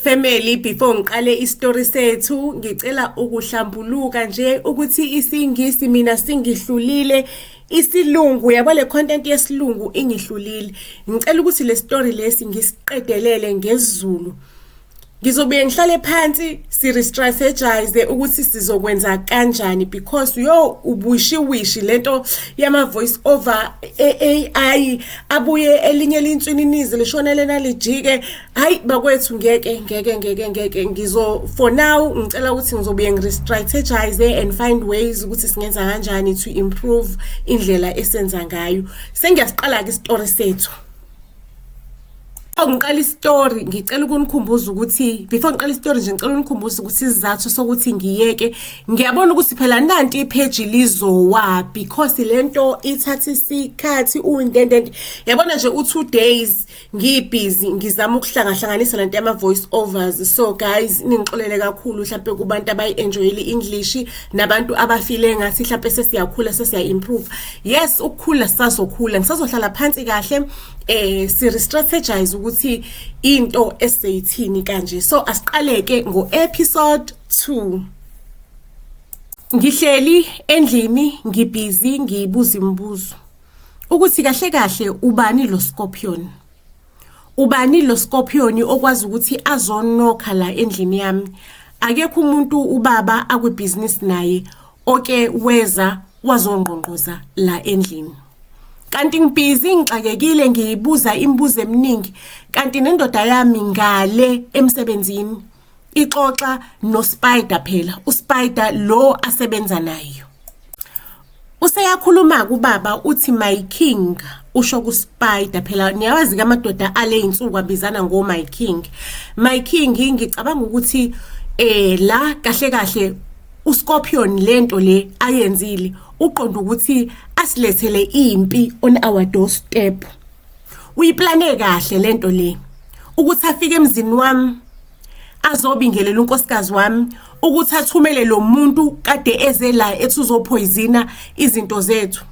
Family, before ngiqale istory sethu ngicela ukuhlambuluka nje ukuthi isingisi mina singihlulile, isilungu yabo le content yesilungu ingihlulile. Ngicela ukuthi le story lesi ngisiqedelele ngesiZulu. Ngizobuye ngihlale phansi si-strategize ukuthi sizokwenza kanjani because ubushiwishi lento yama voice over AI abuye elinye lintswininize lishonele nalijike. Hayi bakwethu ngeke for now ngicela ukuthi ngizobuye ngi-strategize and find ways ukuthi singenza kanjani to improve indlela esenza ngayo. Sengiyasiqala ke istory sethu. Ngiqala istory ngicela ukunikhumbuza ukuthi before ngiqala istory nje ngicela unikhumbuza ukuthi isizathu sokuthi ngiyeke ngiyabona ukuthi phela nanti ipage lizowa because lento ithatha isikhathi uyindendende yabona nje u2 days ngibusy ngizama ukuhlangahlanganisa lento yama voice overs. So guys ningixolele kakhulu mhlawumbe kubantu abayi-enjoyile English nabantu abafile ngathi mhlawumbe sesiyakhula sesiya-improve. Yes, ukukhula sazokhula ngisazohlala phansi kahle si-strategize ukuthi into eseyithini kanje. So asiqaleke ngo-episode 2. Ngihleli endlini ngibusy ngiyibuza imibuzo ukuthi kahle ubani lo Scorpion, ubani lo Scorpion okwazi ukuthi azonokha la endlini yami. Akekho umuntu ubaba akwibusiness naye oke weza wazongqongqoza la endlini. Kanti ngibhizi ngixakekile ngiyibuza imibuzo eminingi kanti nendoda yami ngale emsebenzini ixoxa noSpider phela uSpider lo asebenza nayo. Useyakhuluma kubaba uthi my king usho kuSpider phela niyawazi kamadoda ale insuku abizana ngo my king. My king ngicabanga ukuthi la kahle uScorpion lento le ayenzile uqonda ukuthi asilethele impi on our doorstep. Uyiplane kahle lento le ukuthi afike emzini wami azobingelela unkosikazi wami ukuthi athumele lo muntu kade eze la ethi uzophoyizina izinto zethu.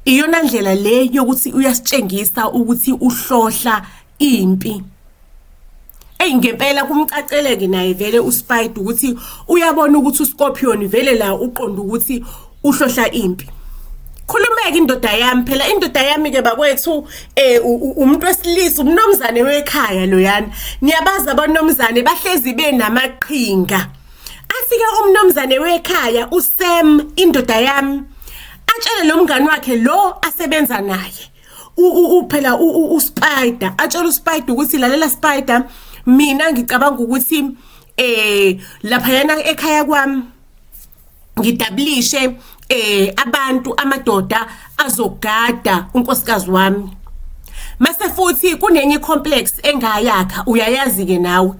Iyona ndlela le yokuthi uyasitshengisa ukuthi uhlohla impi. Ngempela kumcaceleke naye vele uSpider ukuthi uyabona ukuthi uScorpion vele la uqonda ukuthi uhlohla impi. Khulumeke indoda yami phela indoda yami ke bakwethu umuntu wesilisa umnomzane wekhaya loyana. Niyabaza abanomzane bahlezi benamaqhinga. Afike umnomzane wekhaya uSam indoda yami atshele lo mngani wakhe lo asebenza naye. Phela uSpider atshela uSpider ukuthi lalela Spider mina ngicabanga ukuthi lapha yana ekhaya kwami ngidablishe abantu amadoda azogada unkosikazi wami. Mase futhi kunenye complex engayakha uyayazi ke nawe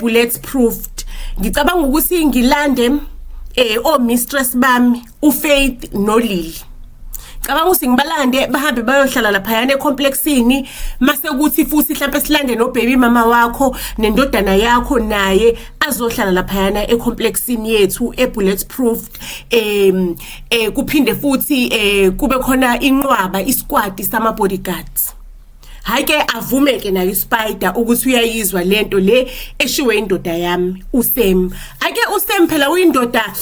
bulletproofed. Ngicabanga ukuthi ngilande mistress bami uFaith noLily. Cabanga ukuthi ngibalande bahambe bayohlala lapha yana ecomplexini mase kuthi futhi mhlawumbe silande no baby mama wakho nendodana yakho naye azohlala lapha yana ecomplexini yethu bulletproofed. Kuphinde futhi kube khona inqwaba isquad sama bodyguards. Hayike avumeke nayo uSpider ukuthi uyayizwa lento le eshiwe indoda yami uSam. Ake uSam phela uyindoda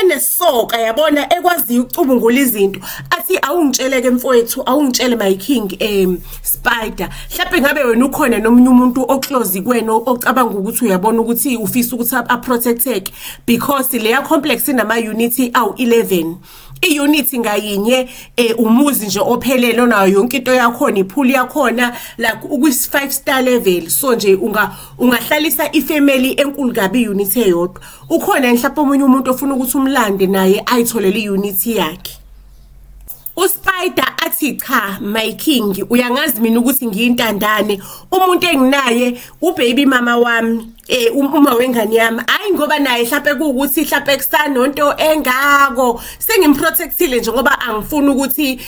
enesoka yabona ekwazi ukucubungula izinto. Athi awungitsheleke mfowethu awungitshele my king Spider. Mhlawumbe ngabe wena ukhona nomunye umuntu oclose kwena ocabanga ukuthi uyabona ukuthi ufisa ukuthi aprotecteke because leya complex inama unity awu11. I-unit ngayinye umuzi nje ophelele nayo yonke into yakhona ipool yakhona like ukwi 5 star level. So nje ungahlalisa ifamily enkulu kabi unit eyodwa. Ukhona mhlawumbe omunye umuntu ofuna ukuthi umlande naye ayitholele i-unit yakhe. uSpider athi cha my king uyangazi mina ukuthi ngiyintandane umuntu enginaye ubaby mama wami uma wengane yami hayi ngoba naye mhlawumbe kuukuthi mhlawumbe kusanonto engako sengimprotectile nje ngoba angifuni ukuthi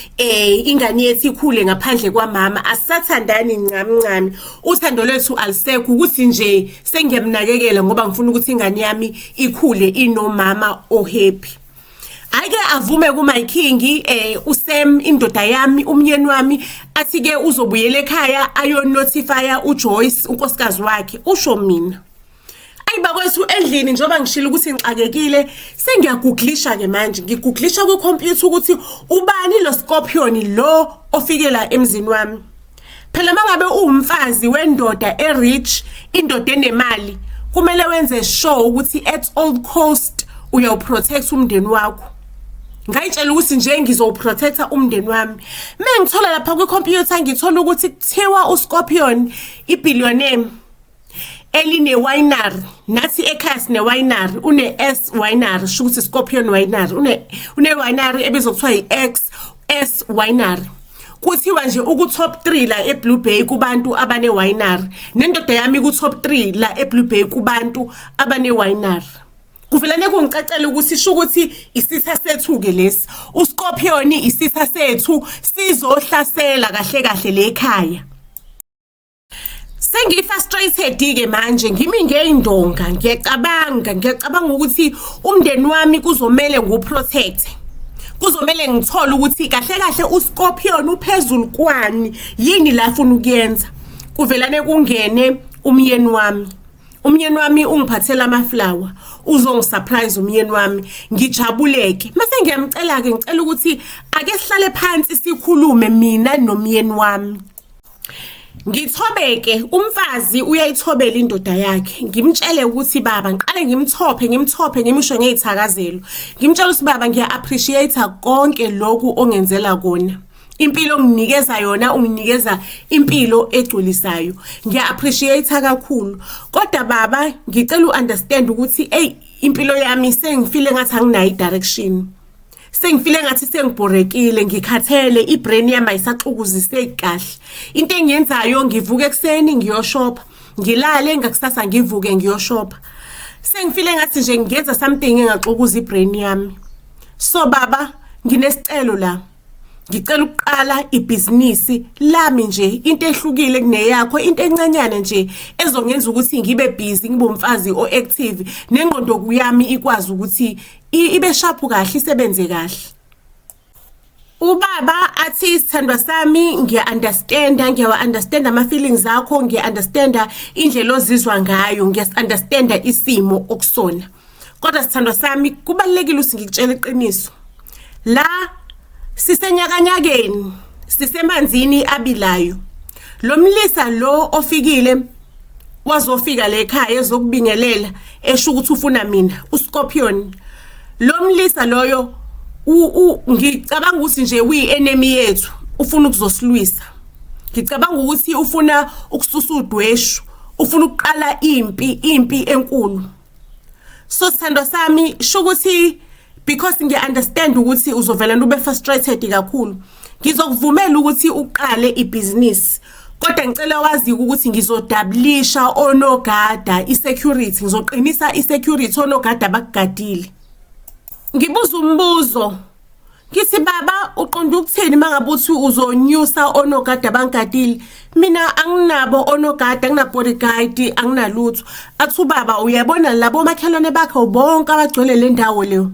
ingane yethu ikhule ngaphandle kwamama. Asathandani ncamncane uthando lwethu alisekho ukuthi nje sengiyamnakekela ngoba ngifuna ukuthi ingane yami ikhule inomama ohappy. Ake avume kuMy King uSam indoda yami umyeni wami athi ke uzobuyela ekhaya ayonotifya uJoyce unkosikazi wakhe usho mina. Bakwethu endlini njoba ngishilo ukuthi ngixakekile sengiyagooglisha ke manje ngiguuglisha ku computer ukuthi ubani lo Scorpion lo ofikela emzini wami. Phela mangabe uwumfazi wendoda erich indoda enemali kumele wenze sure ukuthi at all cost uyawuprotect umndeni wakho. Ngayitshela ukuthi nje ngizoprotecta umndeni wami. Mengithola lapha ku computer ngithola ukuthi kuthiwa uScorpion ibillionaire eline winery nathi ekhasi ne winery une S winery shukuthi Scorpion winery une winery ebizwa kuthiwa iXS winery. Kuthiwa nje uku top 3 la eBlue Bay kubantu abane winery nendoda yami ku top 3 la eBlue Bay kubantu abane winery. Kuvelane kungicacela ukuthi shukuthi isitha sethu ke lesi uScorpion isitha sethu sizohlasela kahle kahle le ekhaya. Sengifrustrated ke manje ngimi ngeindonga ngiyacabanga ukuthi umndeni wami kuzomela nguprotect. Kuzomela ngithola ukuthi kahle kahle uScorpion uphezulu kwani yini la afuna ukuyenza. Kuvelane kungene umyeni wami. Umyeni wami ungiphathela amaflower uzongisurprise umyeni wami ngijabuleke. Mase ngiyamcela ke ngicela ukuthi ake sihlale phansi sikhulume mina nomyeni wami. Ngithobeke umfazi uyayithobela indoda yakhe ngimtshele ukuthi baba ngiqale ngimthophe ngimusho ngezithakazelo ngimtshela ukuthi baba ngiya appreciate konke lokhu ongenzela kona impilo onginikeza yona unginikeza impilo egculisayo ngiya appreciate kakhulu kodwa baba ngicela uunderstand ukuthi impilo yami sengifile ngathi anginayo direction. Sengifile ngathi sengibhorekile ngikhathele ibrain yami ayisaxukuzise kahle. Into engiyenzayo ngivuka ekseni ngiyoshopha ngilale ngakusasa ngivuke ngiyoshopha. Sengifile ngathi nje ngiyenza something engaxukuza ibrain yami. So baba nginesicelo la. Ngicela ukuqala ibhizinisi lami nje into ehlukile kuneyakho into encanyana nje ezongenza ukuthi ngibe busy ngibe umfazi oactive nengqondo kuyami ikwazi ukuthi ibe sharp kahle isebenze kahle. Ubaba athi sithandwa sami ngiya-understand ama feelings akho ngiya-understand indlela ozizwa ngayo ngiya-understand isimo okusona. Kodwa sithandwa sami kubalekile ukuthi ngikutshele iqiniso. La sisenyakanyakeni sisemanzini abilayo. Lo mlisa lo ofikile wazofika le ekhaya ezokubingelela esho ukuthi ufuna mina uScorpion. Lo mlisa loyo ngicabanga ukuthi nje uyi-enemy yethu ufuna ukuzosilwisa. Ngicabanga ukuthi ufuna ukususa udweshu ufuna ukuqala impi enkulu. So sithandwa sami sho ukuthi because ngiya-understand ukuthi uzovela ube frustrated kakhulu ngizokuvumela ukuthi uqale ibhizinisi kodwa ngicela wazi ukuthi ngizodablisha onogada isecurity ngizoqinisa isecurity onogada bakugadile. Ngibuza umbuzo ngithi baba uqonda ukuthini mangabe uthi uzonyusa onogada bangadile mina anginabo onogada angina bodyguard anginalutho athi baba uyabona labo makhelwane bakho bonke abagcwele le ndawo leyo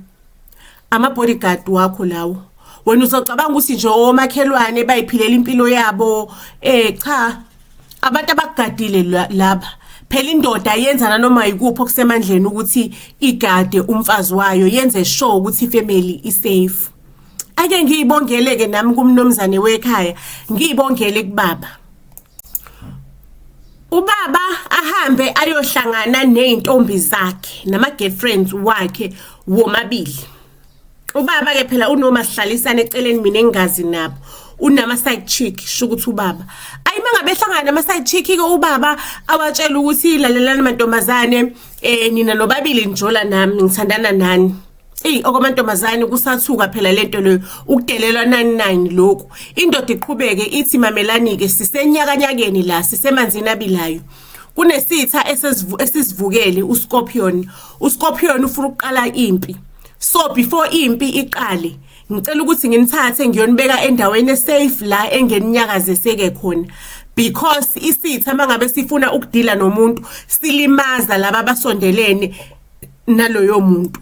ama bodyguard wakho lawo wena uzocabanga ukuthi nje omakhelwane bayiphilela impilo yabo cha abantu abagadile laba phela indoda yenza noma yikuphi okusemandleni ukuthi igade umfazi wayo yenze sure ukuthi ifamily isafe. Ake ngiyibongeleke nami kumnomzane wekhaya ngiyibongele kubaba. Ubaba ahambe ayohlangana nezintombi zakhe nama girlfriends wakhe womabili. Ubaba ke phela unomasihlalisana eceleni mina engazi nabo unama side chick shukuthi ubaba ayimangabe ehlangana nama side chick ke ubaba awatshela ukuthi lalelana mantombazane nina nobabili njola nami ngithandana nani okwamantombazane kusathuka phela lento leyo ukudelelwa 99 lokho indoda iqhubeke ithi mamelani ke sisenyakanyakeni la sisemanzini abilayo kunesitha esisivukele uScorpion ufuna ukuqala impi. So before impi iqale ngicela ukuthi nginithathe ngiyonibeka endaweni esafe la engeninyakazeseke khona because isitha mangabe sifuna ukudila nomuntu silimaza laba basondelene naloyo muntu.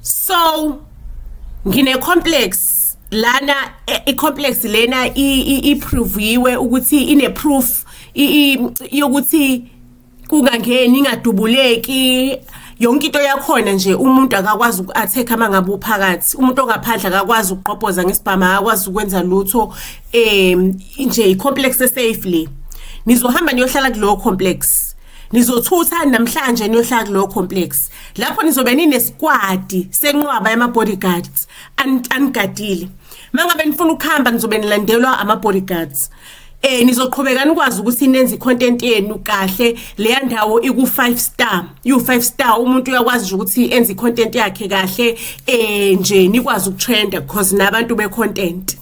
So ngine complex lana i-complex lena iproviwe ukuthi ine proof yokuthi kungangeni ingadubuleki yonke into yakhona nje umuntu akakwazi uku-attack mangabe uphakathi umuntu ongaphandle akakwazi ukuqhophoza ngesibhama akakwazi ukwenza lutho nje i-complex safely nizohamba niyohlala kulowo complex nizothutha namhlanje niyohlala kulowo complex lapho nizobe ninesquad senqwaba yama bodyguards anigadile mangabe nifuna ukuhamba nizobe nilandelwa ama bodyguards nizoqhubeka nikwazi ukuthi nenze icontent yenu kahle leya ndawo iku 5 star u5 star umuntu uyakwazi ukuthi enze icontent yakhe kahle nje nikwazi ukutrenda because nabantu becontent.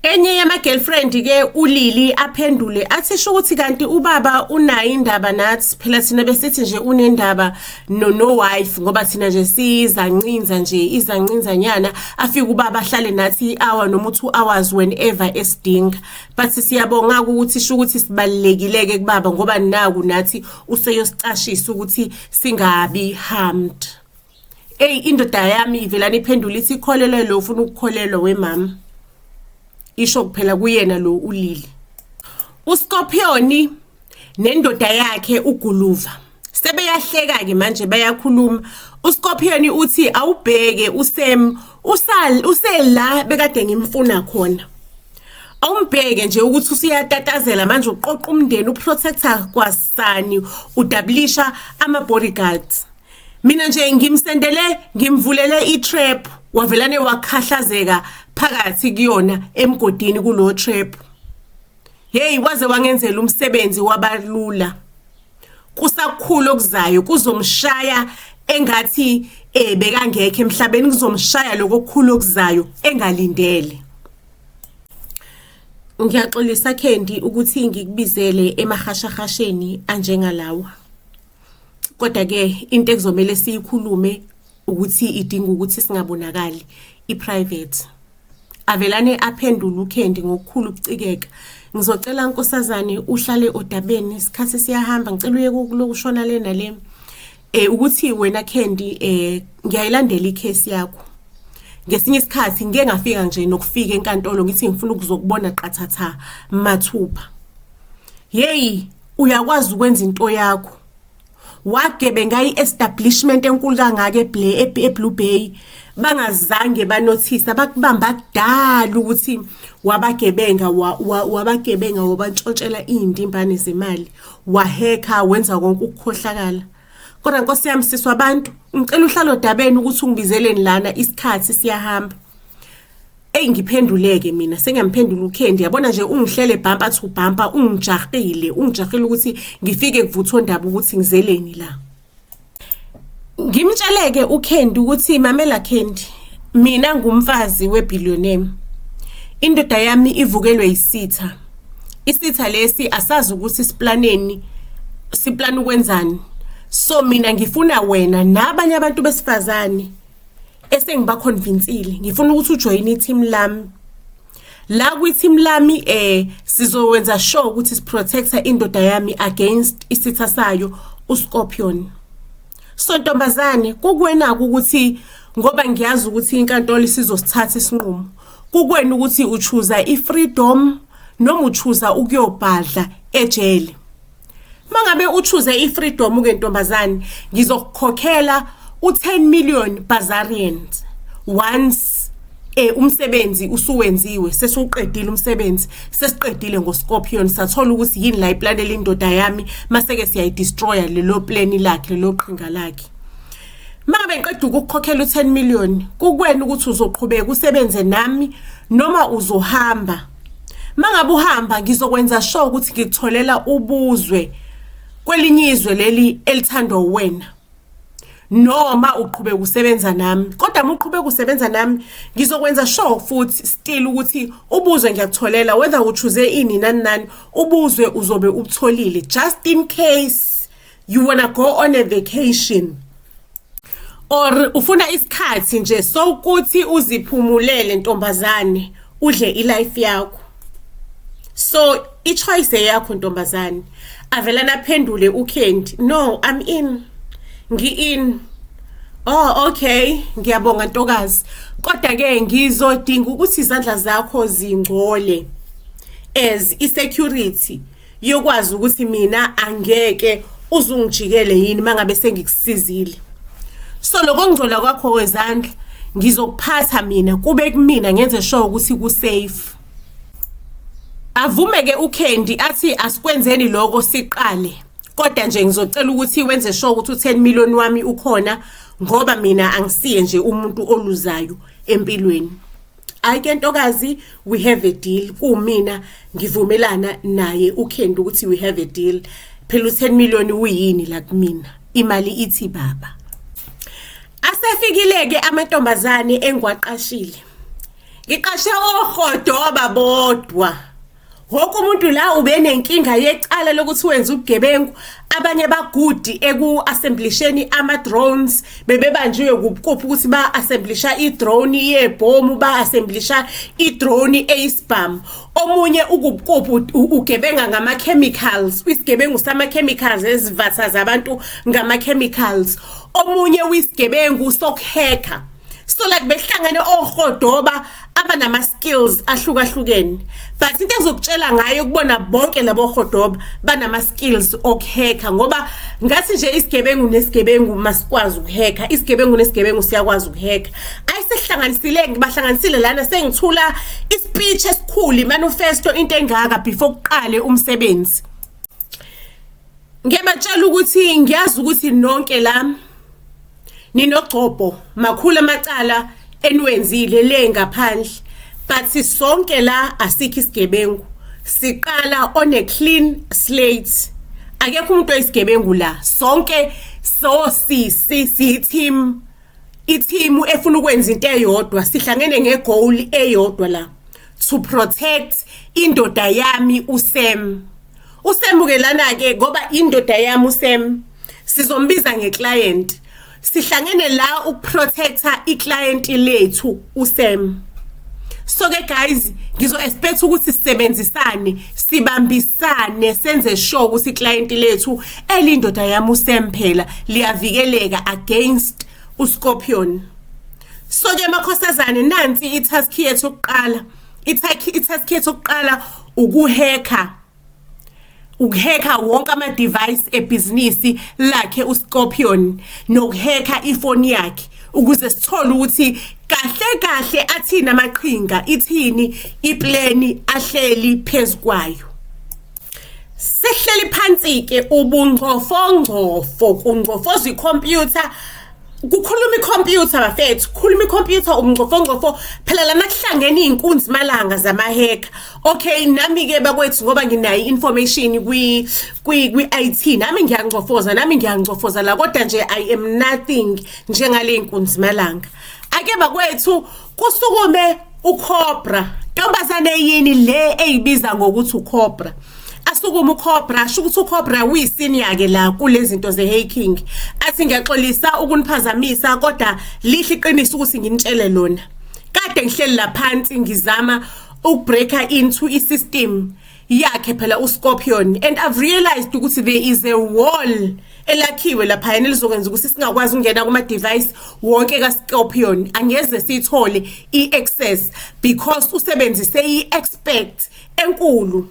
Enye yama girlfriend ke uLili aphendule athi sho ukuthi kanti ubaba unayo indaba nathi phela thina besithi nje unendaba no wife ngoba thina nje sizancinza nje izancinzanyana afika ubaba ahlale nathi hour noma 2 hours whenever esidinga but siyabonga ukuthi sho ukuthi sibalekileke kubaba ngoba naku nathi useyosicashisa ukuthi singabi harmed. Indoda yami ivelana iphendula ithi ikholelwe lo ufuna ukukholelwa wemama isho kuphela kuyena lo uLili. uScorpion nendoda yakhe uGuluva sebeyahleka ke manje bayakhuluma. uScorpion uthi awubheke uSam usela bekade ngimfuna khona awumbheke nje ukuthi usiyatatazela manje uqoqa umndeni uprotector kwasani udablisha ama bodyguards. Mina nje ngimsendele ngimvulele itrap wavelane wakhahlazeka phakathi kuyona emgodini kulo trap. Hey waze wangenzela umsebenzi wabalula. Kusakhulu okuzayo kuzomshaya engathi bekangekho emhlabeni kuzomshaya lokukhulu okuzayo engalindele. Ngiyaxolisa Kendi ukuthi ngikubizele emahashahasheni anjengalawa. Kodwa ke into ekuzomela siyikhulume ukuthi idinga ukuthi singabonakali iprivate. Avelane aphendula uKendi ngokukhulu ukucikeka. Ngizocela nkosazane uhlale odabeni isikhathi siyahamba ngicela uye kulokushona lena le ukuthi wena Kendi ngiyayilandela icase yakho. Ngesinye isikhathi ngeke ngafika nje nokufika enkantolo ngithi ngifuna ukuzokubona qathatha mathupha. Hey uyakwazi ukwenza into yakho. Wagebenga i-establishment enkulu kangaka eBlue Bay bangazange banothisa bakubamba kudala ukuthi wabagebenga wabantshontshela izindimbane zemali waheka wenza konke ukukhohlakala. Kodwa Nkosi yami siswa abantu ngicela uhlalo dabeni ukuthi ungibizeleni lana isikhathi siyahamba. Ngiphenduleke mina sengiyamphendula uKendi yabona nje ungihlele bumper to bumper ungijahile ukuthi ngifike kuvutho ndaba ukuthi ngizeleni la. Ngimtsheleke uKendi ukuthi mamela Kendi mina ngumfazi webillionaire. Indoda yami ivukelwe isitha. Isitha lesi asazi ukuthi siplana ukwenzani. So mina ngifuna wena nabanye abantu besifazane esengiba convinceile ngifuna ukuthi ujoin i-team lami la kwi-team lami sizowenza sure ukuthi siprotecta indoda yami against isitha sayo uScorpion. So ntombazane kukwena ukuthi ngoba ngiyazi ukuthi inkantolo isizosithatha isinqumo kukwena ukuthi uchoose ifreedom noma uchoose ukuyobhadla ejele. Mangabe uchoose ifreedom ke ntombazane ngizokukhokhela u10 million Bazarians once umsebenzi usuwenziwe sesuqedile umsebenzi sesiqedile ngoScorpion sathola ukuthi yini la iplanele indoda yami maseke siyayidestroya lelo plan lakhe lelo qhinga lakhe. Mangabe ngiqeda ukukhokhela u10 million kukwena ukuthi uzoqhubeka usebenze nami noma uzohamba. Mangabe uhamba ngizokwenza sure ukuthi ngikutholela ubuzwe kwelinye izwe leli elithandwa wena. Noma uqhubeka usebenza nami kodwa uqhubeka usebenza nami ngizokwenza sure futhi still ukuthi ubuzwe ngiyakutholela whether uchoose ini nani ubuzwe uzobe ubutholile just in case you wanna go on a vacation or ufuna isikhathi nje so ukuthi uziphumulele ntombazane udle ilife yakho. So ichoice yakho ntombazane. Avelana aphendule uKendi no I'm in ngi-in Oh, okay, ngiyabonga Ntokazi. Kodwa ke ngizodinga ukuthi izandla zakho zingcole as i-security yokwazi ukuthi mina angeke uzungijikele yini mangabe sengikusizile. So lokho ngcola kwakho wezandla ngizokuphatha mina kube kumina ngenze sure ukuthi ku-safe. Avume ke uKendi athi asikwenzeni lokho siqale. Kodwa nje ngizocela ukuthi wenze sure ukuthi u10 million wami ukhona ngoba mina angisiye nje umuntu oluzayo empilweni. Ayike Ntokazi, we have a deal. Kumina ngivumelana naye uKendi ukuthi we have a deal. Phela u10 million uyini la kumina. Imali ithi baba. Asefikile ke amantombazane engwaqashile. Ngiqashe ohodoba bodwa. Wonke umuntu la ube nenkinga yecala lokuthi wenza ubugebengu, abanye bagudi eku-assemblisheni ama-drones, bebebanjiwe kubukuphi ukuthi ba-assemblisha i-drone yebhomu, ba-assemblisha i-drone eyisibhamu. Omunye ukubukuphi ugebenga ngama-chemicals, isigebengu sama-chemicals ezivatha zabantu ngama-chemicals. Omunye uyisigebengu sokuhacka. So like behlangane ohodoba abanama skills ahlukahlukene, but into engizokutshela ngayo ukubona bonke labo hodoba banama skills okuhacka ngoba ngathi nje isigebengu nesigebengu masikwazi ukuhacka, isigebengu nesigebengu siyakwazi ukuhacka. Ayisihlanganisile ngibahlanganisile lana sengithula ispeech esikhulu imanifesto into engaka before kuqale umsebenzi. Ngiyabatshela ukuthi ngiyazi ukuthi nonke la ninogcobo makhulu amacala eniwenzile le ngaphandle, but sonke la asikho isigebengu, siqala on a clean slate. Akekho umuntu oyisigebengu la, sonke si team, i-team efuna ukwenza into eyodwa, sihlangene ngegoal eyodwa la, to protect indoda yami uSam. uSam ke lana ke ngoba indoda yami uSam sizombiza ngeclient. Sihlangene la ukuprotecta iclient lethu uSam. So ke guys, ngizo expect ukuthi sisebenzisane, sibambisane, senze sure ukuthi iclient lethu elindoda yami uSam phela liyavikeleka against uScorpion. So ke makhosazane nansi itask yethu yokuqala. Itask yethu yokuqala ukuhacka. Ukuhacka wonke ama-device ebhizinisi lakhe uScorpion, nokuhacka ifoni yakhe ukuze sithole ukuthi kahle kahle athina amaqhinga, ithini iplani ahleli phezukwayo. Sehleli phansi ke ubungcofongcofo kungcofoza ikhompyutha. Kukhuluma ikhompyutha bafethu, kukhuluma ikhompyutha umngcofongcofo phela lana kuhlangene izinkunzi malanga zamahacka. Okay, nami ke bakwethu ngoba nginayo information kwi IT, nami ngiyangcofoza la, kodwa nje I am nothing njengale inkunzi malanga. Ake bakwethu kusukume uCobra, ntombazane yini le eyibiza ngokuthi uCobra. Asukuma uCobra, shukuthi uCobra uyisenior ke la kulezi zinto ze-hacking. Athi ngiyaxolisa ukuniphazamisa kodwa lihle iqiniso ukuthi nginitshele lona. Kade ngihleli la phansi ngizama ukubreaka into i-system yakhe phela uScorpion, and I've realized ukuthi there is a wall elakhiwe lapha yena elizokwenza ukuthi singakwazi ukungena kuma device wonke kaScorpion. Angeze sithole i-access because usebenzise i-expert enkulu.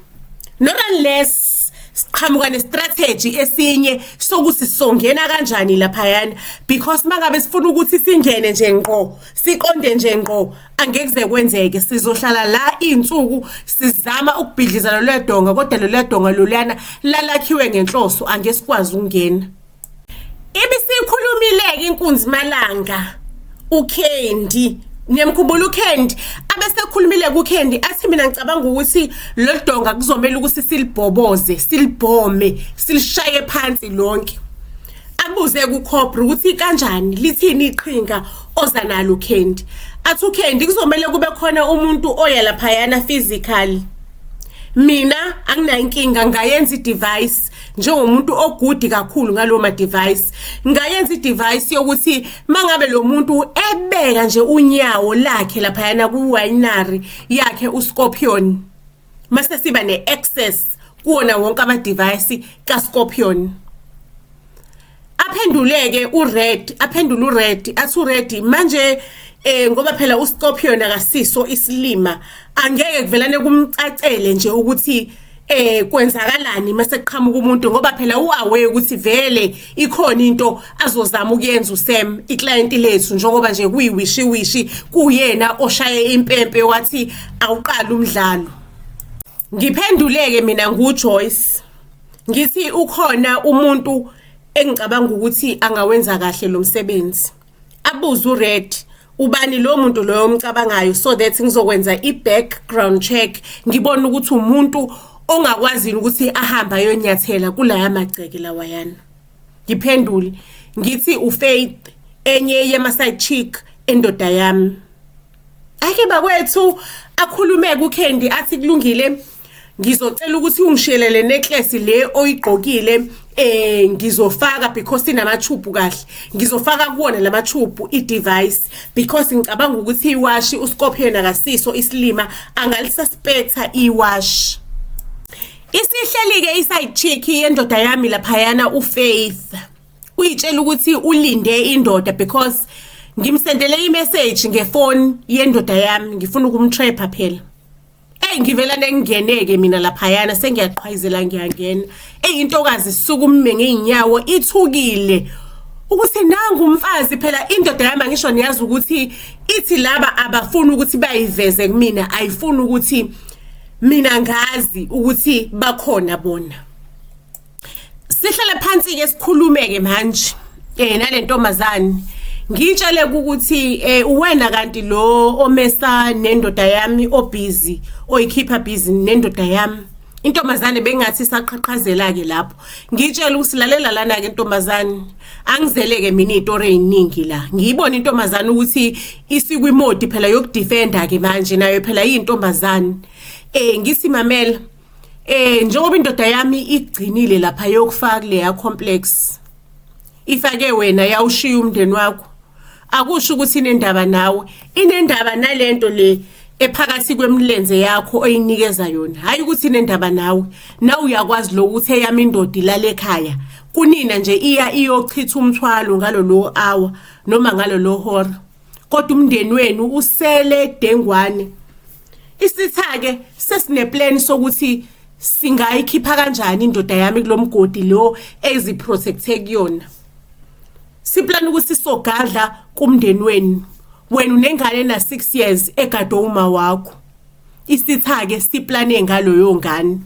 Not unless siqhamuka nestrategy esinye sokuthi songena kanjani lapha yana, because mangabe sifuna ukuthi singene nje ngqo, siqonde nje ngqo, angeke kwenzeke. Sizohlala la izinsuku sizama ukubhidliza lo ledonga, kodwa lo ledonga lolana lalakhiwe ngenhloso angeke sikwazi ukungena. Ibisikhulumileke inkunzi malanga uKendi. Niyamkhumbula uKendi abesekhulumile kuKendi athi mina ngicabanga ukuthi lo donga kuzomela ukuthi silibhoboze, silibhome, silishaye phansi lonke. Abuze kuCobra ukuthi kanjani, lithini iqhinga oza nalo uKendi. Athi uKendi kuzomela kube khona umuntu oya lapha yana physically. Mina anginankinga ngayenza i-device njengomuntu ogudi kakhulu ngalo ma device. Ngayenza i-device yokuthi mangabe lo muntu ebeka nje unyawo lakhe lapha yana ku-winery yakhe uScorpion, mase siba ne-access kuona wonke ama device kaScorpion. aphendula uRed athi uRed manje ngoba phela uScorpion akasiso isilima angeke kuvelane kumcacele nje ukuthi kwenzakalani mase kuqhamuka umuntu ngoba phela uaware ukuthi vele ikhona into azozama ukuyenza uSam iclient lethu njengoba nje kuyiwishi kuyena oshaye impempe wathi awuqala umdlalo. Ngiphenduleke mina nguJoyce ngithi ukhona umuntu engicabanga ukuthi angawenza kahle lo msebenzi. Abuze uRed ubani lo muntu loyo omcabangayo so that ngizokwenza i-background check ngibone ukuthi umuntu ongakwazi ukuthi ahamba ayonyathela kulaya magceke lawayana. Ngiphendule ngithi uFaith enye yema-side chick endoda yami. Ake bakwethu akhulume kuCandy athi kulungile ngizocela ukuthi ungishiyelele necklace le oyigqokile ngizofaka because inamachubu kahle ngizofaka kuwona lamachubu i-device because ngicabanga ukuthi iwashi uScorpion akasiso isilima angalisuspecta iwashi. Isihleli ke iside chick yendoda yami laphayana uFaith uyitshela ukuthi ulinde indoda because ngimsendele imessage ngefone yendoda yami ngifuna ukumtrapha phela. Ngivela nengingeneke mina laphayana sengiyaqhwayizela ngiyangena intokazi sukumme ngeinyawo ithukile ukuthi nangu umfazi phela indoda yami ngisho niyazi ukuthi ithi laba abafuna ukuthi bayiveze kumina ayifuni ukuthi mina ngazi ukuthi bakhona bona. Sihlale phansi ke sikhulume ke manje nalentombazane ngitshele ukuthi uwena kanti lo omesa nendoda yami obusy oyikhipha busy nendoda yami. Intombazane bengathi saqhaqhazela ke lapho ngitshela ukuthi lalela lana ke intombazane angizeleke mina izitori eziningi la ngiyibona intombazane ukuthi isikwimodi phela yokudefenda ke manje nayo phela iyintombazane. Ngithi mamela njengoba indoda yami igcinile lapha yokufaka leya complex ifake wena yawushiya umndeni wakho akusho ukuthi inendaba nawe inendaba nalento le ephakathi kwemlenze yakho oyinikeza yona hayi ukuthi inendaba nawe uyakwazi lo ukuthi eyami indoda ilale ekhaya kunina nje iya iyochitha umthwalo ngalo lo hour noma ngalo lo hora kodwa umndeni wenu usele dengwane. Isitha-ke sesineplan sokuthi singayikhipha kanjani indoda yami kulomgodi lo eziprotecte kuyona. Siplan ukuthi sisogadla kumndeni wenu wena unengane na 6 years egado uma wakho. Isitha-ke siplane ngalo yongane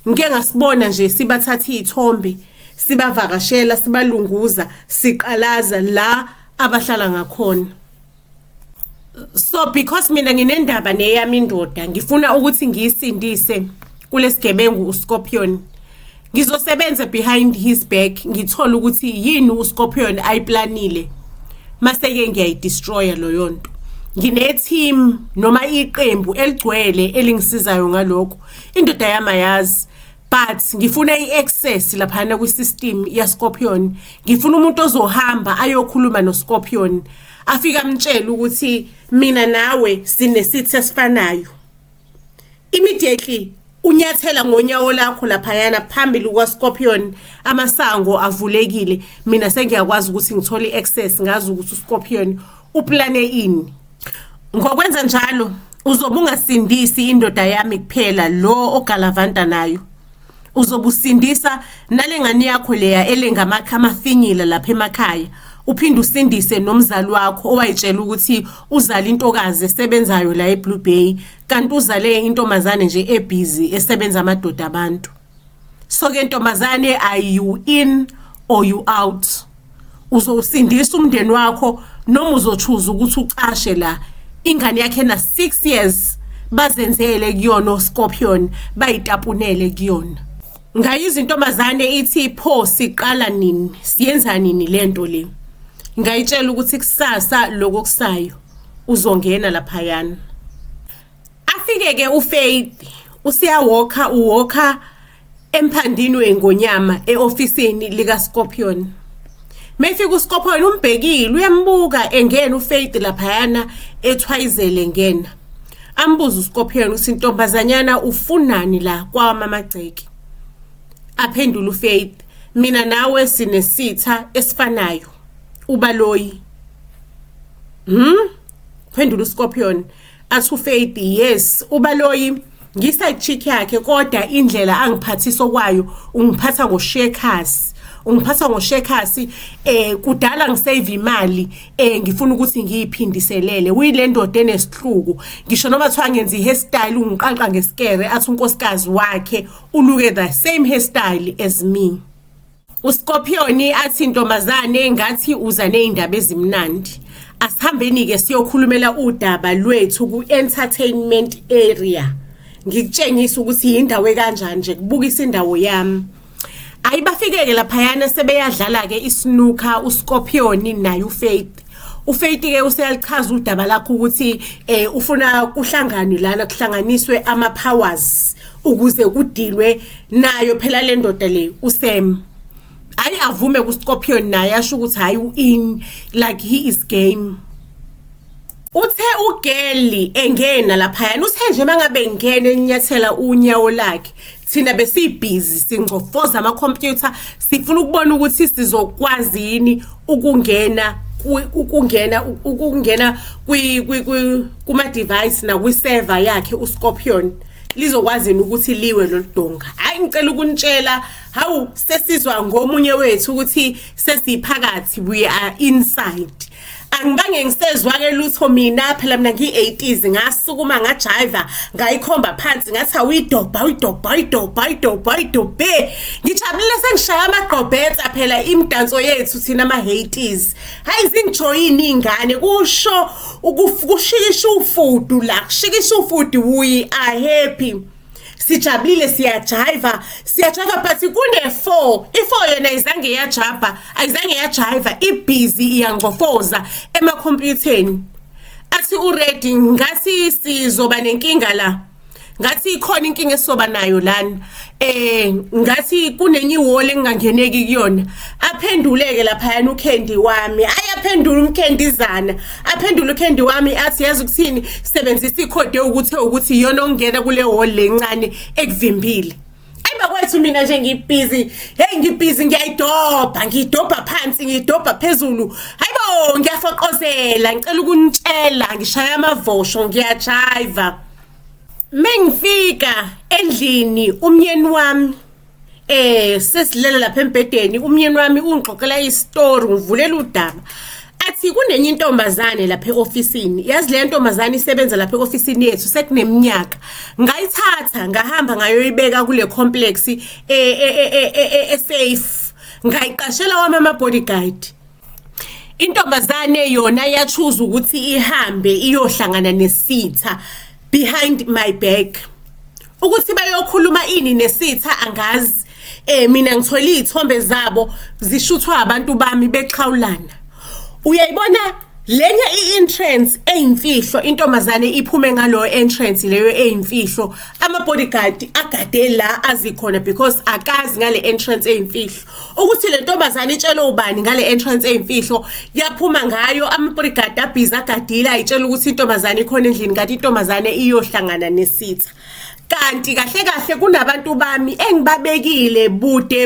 ngeke ngasibona nje sibathatha izithombe sibavakashela sibalunguza siqalaza la abahlala ngakhona. So because mina nginendaba neyami indoda ngifuna ukuthi ngiyisindise kulesigebengu uScorpion ngizosebenza behind his back ngithola ukuthi yini uScorpion ayiplanile mase ke ngiyayidestroya lo yonto. Ngine team noma iqembu eligcwele elingisizayo ngalokho indoda yami ayazi but ngifuna iaccess lapha ku system ya Scorpion. Ngifuna umuntu ozohamba ayokhuluma noScorpion afika amtshela ukuthi mina nawe sinesithe sifanayo. Immediately unyathela ngonyawo lakho laphayana phambili kwaScorpion amasango avulekile mina sengiyakwazi ukuthi ngithole iaccess ngazi ukuthi uScorpion uplane ini. Ngokwenza njalo uzobe ungasindisi indoda yami kuphela lo ogalavanta nayo uzobusindisa nalengane yakho leya elengamafinyila lapha emakhaya uphinde usindise nomzali wakho owayitshela ukuthi uzala intokazi esebenzayo la eBlue Bay kanti uzale intombazane nje ebusy esebenza amadoda abantu. So ke intombazane are you in or you out? Uzosindisa umndeni wakho noma uzochuza ukuthi ucashe la ingane yakhe na 6 years bazenzele kuyona uScorpion bayitapunele kuyona. Ngayizwa intombazane ithi pho siqala nini siyenza nini lento le. Ngayitshela ukuthi kusasa lokusayo uzongena laphayana. Afike ke uFaith uwalka emphandini wengonyama eofisini lika Scorpion. Mefika uScorpion umbhekile uyambuka engena uFaith laphayana ethwayizele ngena. Ambuza uScorpion ukuthi intombazanyana ufunani la kwamamagceke. Aphendula uFaith mina nawe sinesitha esifanayo ubaloyi. Phendula uScorpion athi uFaith yes ubaloyi ngiside chick yakhe kodwa indlela angiphathisa kwayo ungiphatha ngoshekasi. Ungiphatha ngoshekasi kudala ngisave imali ngifuna ukuthi ngiyiphindiselele uyile ndoda enesihluku ngisho noma kuthiwa ngenza ihairstyle ungiqanqa ngesikere athi unkosikazi wakhe uluke the same hairstyle as me. uScorpion athi ntombazane ngathi uza nezindaba ezimnandi asihambeni ke siyokhulumela udaba lwethu ku-entertainment area ngikutshengisa ukuthi indawo kanjani nje kubukisa indawo yami. Ayibafike ke laphayana sebeyadlala ke isnooker uScorpion naye uFaith. uFaith ke useyalichaza udaba lakho ukuthi ufuna kuhlangane lana kuhlanganiswe ama powers ukuze kudilwe nayo phela le ndoda le uSam. Ayi avume kuScorpion naye asho ukuthi hayi in like he is game. Uthe ugeli engena laphayana uthe nje mangabe ngene enyathela unyawo lakhe thina besibhizi singcofoza ama computer sifuna ukubona ukuthi sizokwazi yini ukungena kuma device na kwi server yakhe uScorpion lizokwazi ukuthi liwe loludonga. Hayi ngicela ukunitshela hawu sesizwa ngomunye wethu ukuthi sesiphakathi we are inside. Angibange ngisezwa ke lutho mina phela mina ngi80s ngasukuma ngajiva ngayikhomba phansi ngathi awuyidobha ngijabulile sengishaya amagqobhetha phela imidanso yethu thina ama80s. Hayi zingijoyini ingane kusho ukushikisha ufudu la kushikisha ufudu we are happy. Sijabulile siyajiva but kune4 i4 yona ayizange yajiva ibhizi iyangofoza emakhompyutheni. Athi uready ngathi sizoba nenkinga la ngathi ikhona inkinga esoba nayo lana ngathi kunenye wall engangeneki kuyona. Aphenduleke lapha yana uKendi wami ayaphendula umkhendizana aphendula uKendi wami athi yazi ukuthini sebenzisa ikhode ukuthi yona ongena kule wall lencane ekuvimbile. Bakwethu mina nje ngibhizi ngibhizi ngiyidobha phansi ngidobha phezulu hayibo ngiyafoqozela ngicela ukunitshela ngishaya amavosho ngiyajiva. Mengifika endlini umyeni wami sesilela lapha embedeni umyeni wami ungixoxela istory ngivulela udaba athi kunenye intombazane lapha eofisini yazi le ntombazane isebenza lapha eofisini yethu sekuneminyaka ngayithatha ngahamba ngayoyibeka kule complex safe ngayiqashela wama bodyguard. Intombazane yona yachuza ukuthi ihambe iyohlangana nesitha behind my back ukuthi bayokhuluma ini nesitha angazi. Mina ngithola izithombe zabo zishuthwa abantu bami bexhawulana. Uyayibona lenye ientrance eyimfihlo intombazane iphume ngalo entrance leyo eyimfihlo ama bodyguard agade la azikhona because akazi ngale entrance eyimfihlo ukuthi le ntombazane itshela ubani ngale entrance eyimfihlo yaphuma ngayo ama bodyguard abhiza agadila ayitshela ukuthi intombazane ikhona endlini kanti intombazane iyohlangana nesitha. Kanti kahle kunabantu bami engibabekile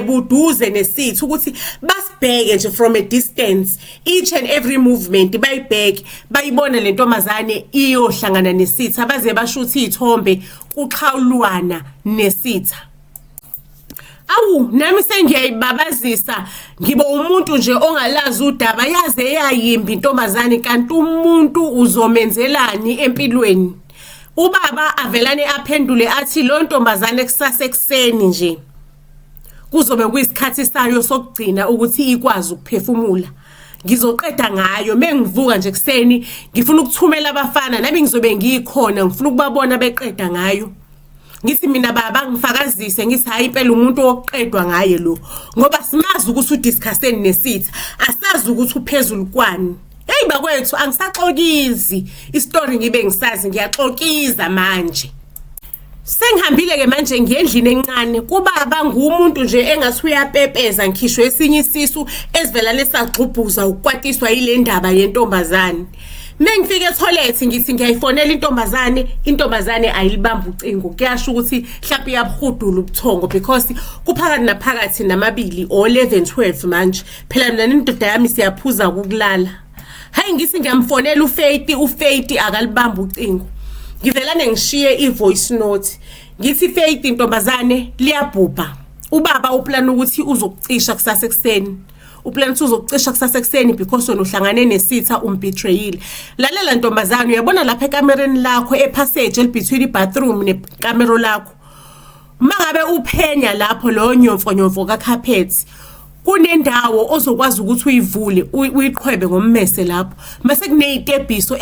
buduze nesithu ukuthi basibheke nje from a distance each and every movement bayibheke bayibona le ntombazane iyohlangana nesitha baze bashutha izithombe kuxhawulwana nesitha. Awu nami sengiyayibabazisa ngibe umuntu nje ongalazi udaba yaze yayimbi intombazane kanti umuntu uzomenzelani empilweni. Ubaba avelane aphendule athi lo ntombazane kusasa ekseni nje kuzobe kuyisikhathi sayo sokugcina ukuthi ikwazi ukuphefumula. Ngizoqeda ngayo mengivuka nje ekseni ngifuna ukuthumela abafana nami ngizobe ngikhona ngifuna ukubabona beqeda ngayo. Ngithi mina baba ngifakazise ngithi hayi impela umuntu oqedwa ngaye lo ngoba simazi ukuthi udiscusseni nesitha asazi ukuthi uphezulu kwani. Hey bakwethu angisaxokizi istory ngibe ngisazi ngiyaxokiza manje. Sengihambile ke manje ngendlini encane kubaba ngumuntu nje engathi uyapepeza ngikhishwe esinye isisu esivela lesagxubhuza ukwatiswa yile ndaba yentombazane. Mengifike etoilet ngithi ngiyayifonela intombazane ayilibamba ucingo. Kuyasho ukuthi mhlawumbe iyabhudula ubuthongo because kuphakathi naphakathi namabili o 11 12 manje. Phela mina nendoda yami siyaphuza ukulala. Hayi ngithi ngiyamfonela uFaith akalibamba ucingo. Ngivelane ngishiye ivoice note. Ngithi Faith intombazane liyabhubha. Ubaba uplan ukuthi uzokucisha kusasa ekseni. Uplan ukuthi uzokucisha kusasa ekseni because wena uhlangane nesitha umbetrayile. Lalela ntombazane uyabona lapha ekamereni lakho epassage between ibathroom nekamero lakho. Mangabe uphenya lapho lo nyomfonyomfo kacarpet kunendawo ozokwazi ukuthi uyivule uyiqhwebe ngommese lapho mase kunezitebiso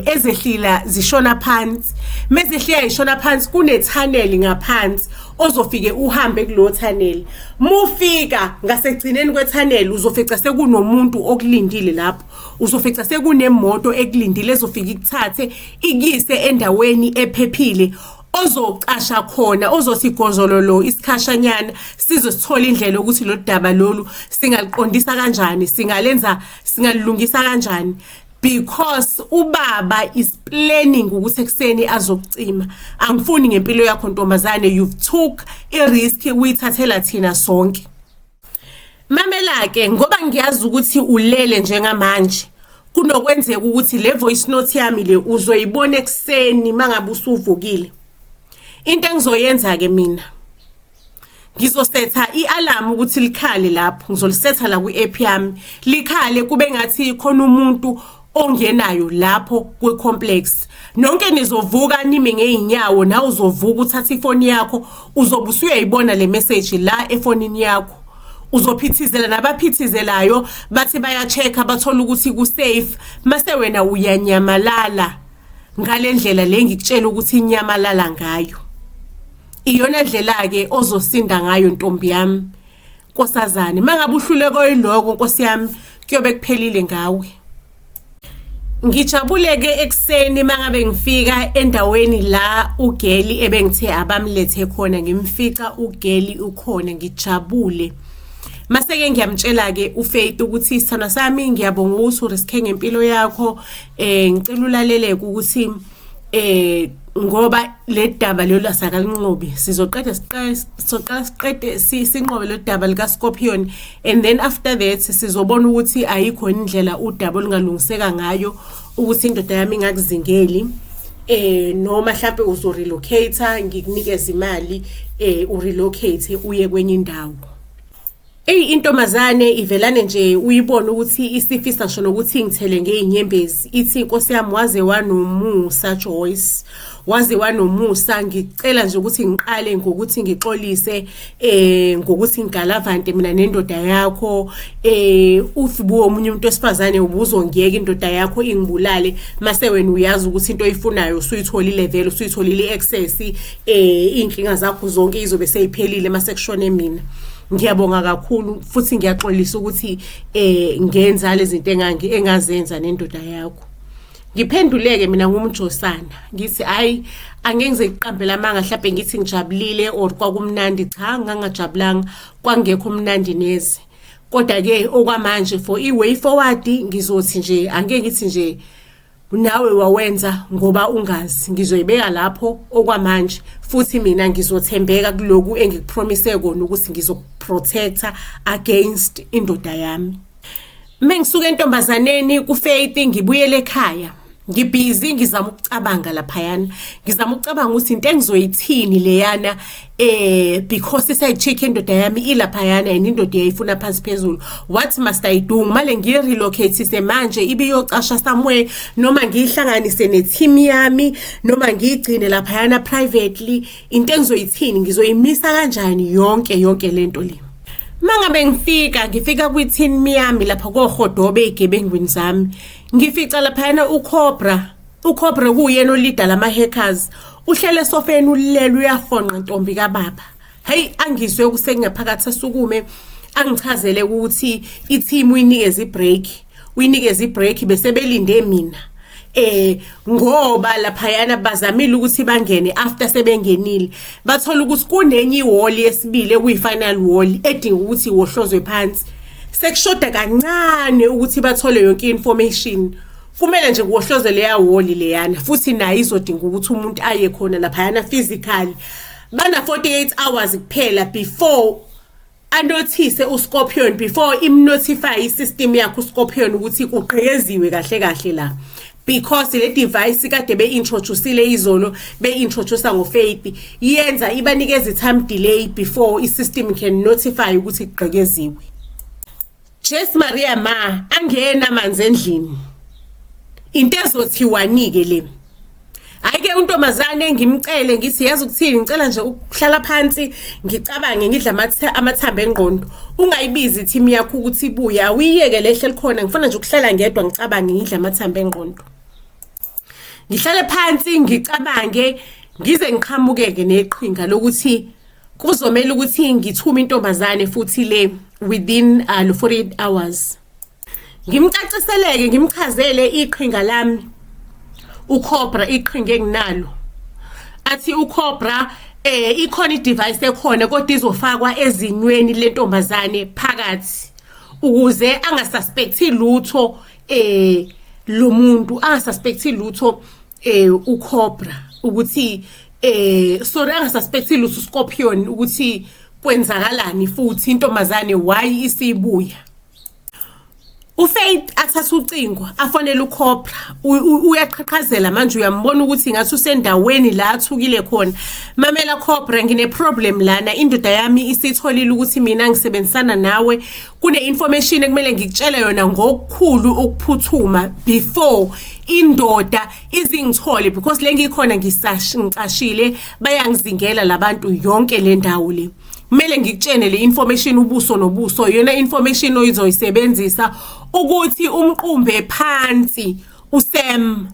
ezehlila zishona phansi mezehlika ishona phansi kunetunnel ngaphansi ozofike uhambe kulo tunnel mufika ngasegcineni kwetunnel uzofica sekunomuntu okulindile lapho uzofica sekunemoto ekulindile ezofika ikuthathe ikise endaweni ephephile ozocasha khona ozosigozololo isikhashanyana sizosithola indlela ukuthi lo daba lolu singaliqondisa kanjani singalungisa kanjani because ubaba is planning ukuthi ekseni azokucima angifuni ngempilo yakho ntombazane you've took a risk uyithathela thina sonke mamela ke ngoba ngiyazi ukuthi ulele njengamanje kunokwenzeka ukuthi le voice note yami le uzoyibona ekseni mangabe usuvukile. Into engizoyenza ke mina ngizosetha ialarm ukuthi likhale lapho ngizolisetha la ku-app yami likhale kube ngathi khona umuntu ongenayo lapho kwe-complex nonke nizovuka nime ngeinyawo nawe uzovuka uthatha ifoni yakho uzobe usuyayibona le message la efonini yakho uzophithizela nabaphithizelayo bathi baya-check bathola ukuthi ku-safe mase wena uyanyamalala ngale ndlela le ngikutshela ukuthi inyamalala ngayo. Iyona ndlela ke ozosinda ngayo ntombi yami Nkosazane mangabe uhluleko yiloko Nkosi yami kuyobe kuphelile ngawe. Ngijabuleke ekseni mangabe ngifika endaweni la uGeli ebengithe abamlethe khona ngimfica uGeli ukhona ngijabule. Maseke ngiyamtshela ke uFaith ukuthi sithana sami ngiyabonga ukuthi uriske ngempilo yakho ngicela ulaleleke ukuthi ngoba le daba lelo asakalinqobi sizoqeda siqede sinqobe le daba lika Scorpion and then after that sizobona ukuthi ayikho indlela udaba olungalungiseka ngayo ukuthi indoda yami ingakuzingeli noma mhlawumbe uzorelocate ngikunikeza imali urelocate uye kwenye indawo. Intombazane ivelane nje uyibona ukuthi isifisa ngisho nokuthi ngithele ngeinyembezi ithi Nkosi yami waze wanomusa Joyce waze wanomusa ngicela nje ukuthi ngiqale ngokuthi ngixolise ngokuthi ngigalavante mina nendoda yakho ufibuwe omunye umuntu wesifazane ubuzongiyeka indoda yakho ingibulale mase wena uyazi ukuthi into oyifunayo usuyitholile vele usuyitholile access inkinga zakho zonke izobe seyiphelile mase kushone mina. Ngiyabonga kakhulu futhi ngiyaxolisa ukuthi ngenza lezi zinto engazenza nendoda yakho. Ngiphenduleke mina ngumjosana ngithi hayi angeke ngizeqambela manga mhlawumbe ngithi ngijabulile or kwakumnandi cha ngangajabulanga kwangekho umnandi neze. Kodwa ke okwamanje for iway forward ngizothi nje angeke ngithi nje nawe wawenza ngoba ungazi ngizoyibeka lapho okwamanje futhi mina ngizothembeka kuloku engikupromise kona ukuthi ngizoprotecta against indoda yami. Mengisuka entombazaneni kuFaith ngibuyele ekhaya ngibhizi ngizama ukucabanga laphayana ngizama ukucabanga ukuthi into engizoyithini leyana because isayicheck indoda yami ilaphayana and indoda yayifuna phansi phezulu what must I do manje ngirelocate manje ibiyocasha somewhere noma ngihlanganise neteam yami noma ngigcine laphayana privately into engizoyithini ngizoyimisa kanjani yonke lento le. Mangabe ngifika kwithini yami lapha kohodobe egebengwini zami ngifica laphana uCobra kuyena olida lama hackers uhlele esofeni ulele uyahonqa ntombi kababa hey angizwe kusengaphakathi asukume angichazele ukuthi i-team uyinikeza ibreak bese belinde mina ngoba laphayana bazamile ukuthi bangene after sebengenile bathola ukuthi kunenye iwall yesibili ekuyifinal wall edinga ukuthi wohlozwe phansi sekushoda kancane ukuthi bathole yonke information kumele nje kuhloze leya wall leyana futhi nayo izodinga ukuthi umuntu aye khona laphayana physically bana 48 hours kuphela before anothise uScorpion, before imnotify isystem yakho uScorpion ukuthi kuqhekeziwe kahle kahle la, because le device kade be-introduceile izolo be-introduce ngoFaith yenza ibanikeza i-time delay before isystem can notify ukuthi kuqhekeziwe. Jess Maria ma angena amanzi endlini into ezothiwanike le. Ayike untomazane ngimcele ngithi yazi ukuthini ngicela nje ukuhlala phansi ngicabange ngidla amathambo engqondo. Ungayibizi team yakho ukuthi ibuya uyiyeke lehle likhona ngifuna nje ukuhlala ngedwa ngicabange ngidla amathambo engqondo. Ngihlale phansi ngicabange ngize ngiqhamukeke neqhinga lokuthi kuzomela ukuthi ngithume intomazane futhi le within 48 hours. Ngimcaciseleke ngimchazele iqhinga lami. uCobra iqhinga enginalo athi uCobra ikhona i-device ekhona kodwa izofakwa ezinyweni lentombazane phakathi ukuze angasuspecti lutho lo muntu angasuspecti lutho uCobra ukuthi sorry angasuspecti lutho uScorpion ukuthi kwenzakalani futhi intombazane why isibuya. uFaith athatha ucingo afonela uCobra uyaqhaqhazela manje uyambona ukuthi ngathi usendaweni la athukile khona. Mamela Cobra ngine problem lana indoda yami isitholile ukuthi mina ngisebenzisana nawe kune information ekumele ngikutshele yona ngokukhulu ukuphuthuma before indoda izingithole because lengikhona ngisashile bayangizingela labantu yonke le ndawo le. Kumele ngikutshene le information ubuso nobuso yona information oyizoyisebenzisa ukuthi umqumbe phansi uSam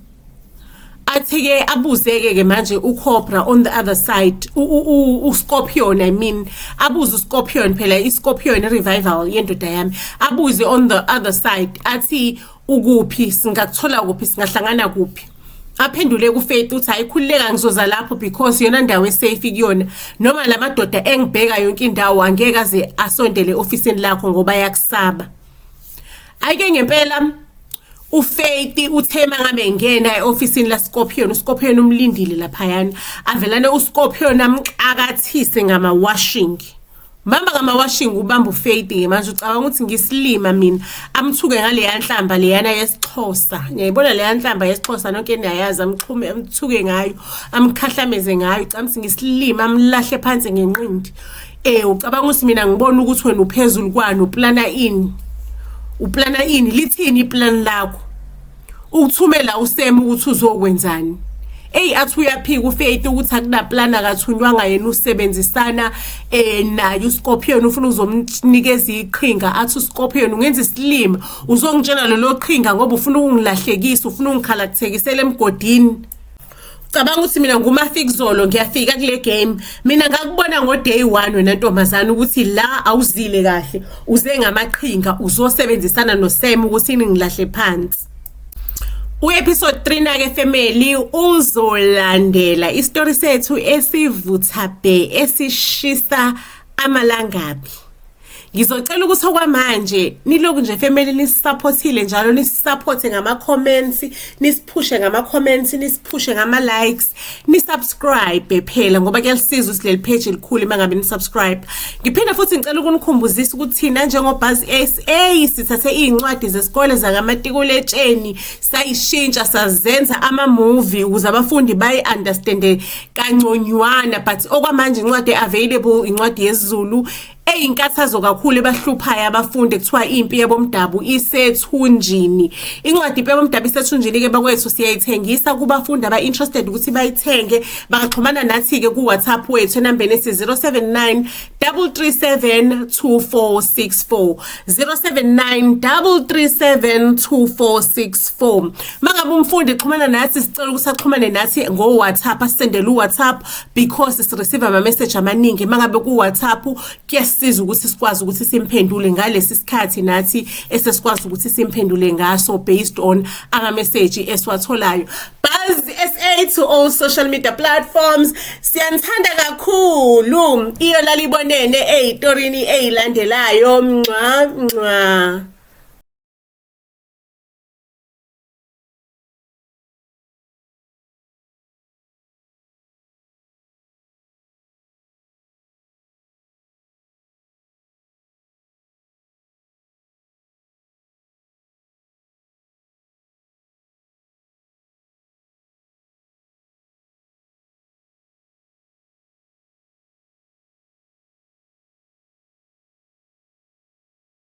athike abuzeke ke manje uCobra on the other side uScorpion I mean abuze uScorpion phela iScorpion revival yendoda yami abuze on the other side athi ukuphi singakuthola kuphi singahlangana kuphi. Aphendule kuFaith uthi ayikhululeka ngizoza lapho because yona ndawo esafe kuyona noma lamadoda engibheka yonke indawo angeke aze asondele ofisini lakho ngoba yakusaba. Ayike ngempela uFaith uthema ngabe ngena eofisini laScorpion uScorpion umlindile laphayana avelane uScorpion amqakathise ngama washing Mbamba ngama washing ubamba uFaith manje ucabanga ukuthi ngisilima mina amthuke ngale yanhlamba leyana yesixhosa ngiyayibona le yanhlamba yesixhosa nonke niyayazi amxhume amthuke ngayo amkhahlameze ngayo ucamthi ngisilima amlahle phansi ngenqindi ucabanga ukuthi mina ngibona ukuthi wena uphezulu kwani uplana ini lithini iplan lakho ukuthumela uSam ukuthi uzokwenzani. Athi uyaphika uFaith ukuthi akunaplana akathunywanga yena usebenzisana naye uScorpion ufuna uzomnikeza iqhinga athi uScorpion ungenza isilima uzongitshela lo qhinga ngoba ufuna ungilahlekisa ufuna ungikhalakthekisela emgodini. Cabanga ukuthi mina ngumafikizolo ngiyafika kule game mina ngakubona ngo-day 1 wena ntombazana ukuthi la awuzile kahle uze ngamaqhinga uzosebenzisana noSam ukuthi ningilahle phansi. Episode 3 na ke family uzolandela istory sethu esivuthabe esishisa amalangabi. Ngizocela ukuthi okwamanje niloku nje family nisupportile njalo nisupporte ngama comments nisiphushe ngama comments nisiphushe ngama likes nisubscribe phela ngoba kuyalisiza ukuthi leli page likhulu mangabe nisubscribe. Ngiphinda futhi ngicela ukunikhumbuzisa ukuthi thina njengoBuzz SA sithathe incwadi zesikole zakamatikuletsheni sayishintsha sazenza ama movie ukuze abafundi bayi understand kangconywana but okwamanje incwadi available incwadi yesiZulu inkathazo kakhulu ebahluphayo abafundi kuthiwa impi yabomdabu isethunjini. Incwadi impi yabomdabu isethunjini ke bakwethu siyayithengisa kubafundi aba interested ukuthi bayithenge bangaxhumana nathi ke ku WhatsApp wethu enambeni esi 079 337 2464 079 337 2464. Mangabe umfundi xhumana nathi sicela ukuthi axhumane nathi ngo WhatsApp asendele uWhatsApp because si receive ama message amaningi mangabe ku WhatsApp kuyasiza ukuthi sikwazi ukuthi simphendule ngalesi sikhathi nathi esesikwazi ukuthi simphendule ngaso based on ama message esiwatholayo. Buzz SA to all social media platforms siyanthanda kakhulu iyo lalibonene eyitorini eyilandelayo mncwa.